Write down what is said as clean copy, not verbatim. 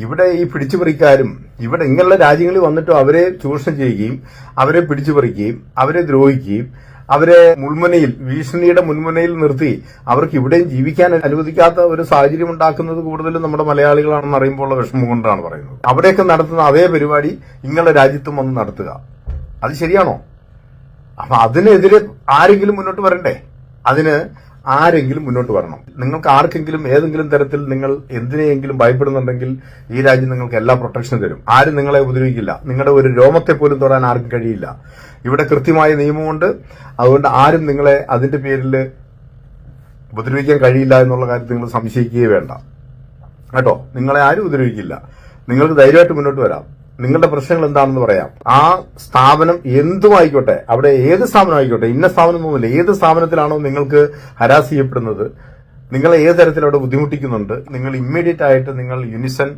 ഇവിടെ ഈ പിടിച്ചുപറിക്കാരും ഇവിടെ ഇങ്ങനെയുള്ള രാജ്യങ്ങളിൽ വന്നിട്ടും അവരെ ചൂഷണം ചെയ്യുകയും അവരെ പിടിച്ചുപറിക്കുകയും അവരെ ദ്രോഹിക്കുകയും അവരെ മുൾമുനയിൽ ഭീഷണിയുടെ മുൻമുനയിൽ നിർത്തി അവർക്ക് ഇവിടെയും ജീവിക്കാൻ അനുവദിക്കാത്ത ഒരു സാഹചര്യം ഉണ്ടാക്കുന്നത് കൂടുതലും നമ്മുടെ മലയാളികളാണെന്ന് അറിയുമ്പോൾ ഉള്ള വിഷമം കൊണ്ടാണ് പറയുന്നത്. അവിടെയൊക്കെ നടത്തുന്ന അതേ പരിപാടി ഇങ്ങളുടെ രാജ്യത്തും വന്ന് നടത്തുക, അത് ശരിയാണോ? അപ്പൊ അതിനെതിരെ ആരെങ്കിലും മുന്നോട്ട് വരണ്ടേ? അതിന് ആരെങ്കിലും മുന്നോട്ട് വരണം. നിങ്ങൾക്ക് ആർക്കെങ്കിലും ഏതെങ്കിലും തരത്തിൽ നിങ്ങൾ എന്തിനെയെങ്കിലും ഭയപ്പെടുന്നുണ്ടെങ്കിൽ ഈ രാജ്യം നിങ്ങൾക്ക് എല്ലാ പ്രൊട്ടക്ഷനും തരും. ആരും നിങ്ങളെ ഉപദ്രവിക്കില്ല. നിങ്ങളുടെ ഒരു രോമത്തെ പോലും തൊടാൻ ആർക്കും കഴിയില്ല. ഇവിടെ കൃത്യമായ നിയമമുണ്ട്. അതുകൊണ്ട് ആരും നിങ്ങളെ അതിന്റെ പേരിൽ ഉപദ്രവിക്കാൻ കഴിയില്ല എന്നുള്ള കാര്യത്തിൽ നിങ്ങൾ സംശയിക്കുകയേ വേണ്ട കേട്ടോ. നിങ്ങളെ ആരും ഉപദ്രവിക്കില്ല. നിങ്ങൾക്ക് ധൈര്യമായിട്ട് മുന്നോട്ട് വരാം. നിങ്ങളുടെ പ്രശ്നങ്ങൾ എന്താണെന്ന് പറയാം. ആ സ്ഥാപനം എന്തുമായിക്കോട്ടെ, അവിടെ ഏത് സ്ഥാപനം ആയിക്കോട്ടെ, ഇന്ന സ്ഥാപനം ഒന്നുമില്ല, ഏത് സ്ഥാപനത്തിലാണോ നിങ്ങൾക്ക് ഹരാസ് ചെയ്യപ്പെടുന്നത്, നിങ്ങളെ ഏത് തരത്തിൽ അവിടെ ബുദ്ധിമുട്ടിക്കുന്നുണ്ട്, നിങ്ങൾ ഇമ്മീഡിയറ്റ് ആയിട്ട് നിങ്ങൾ യൂണിസൺ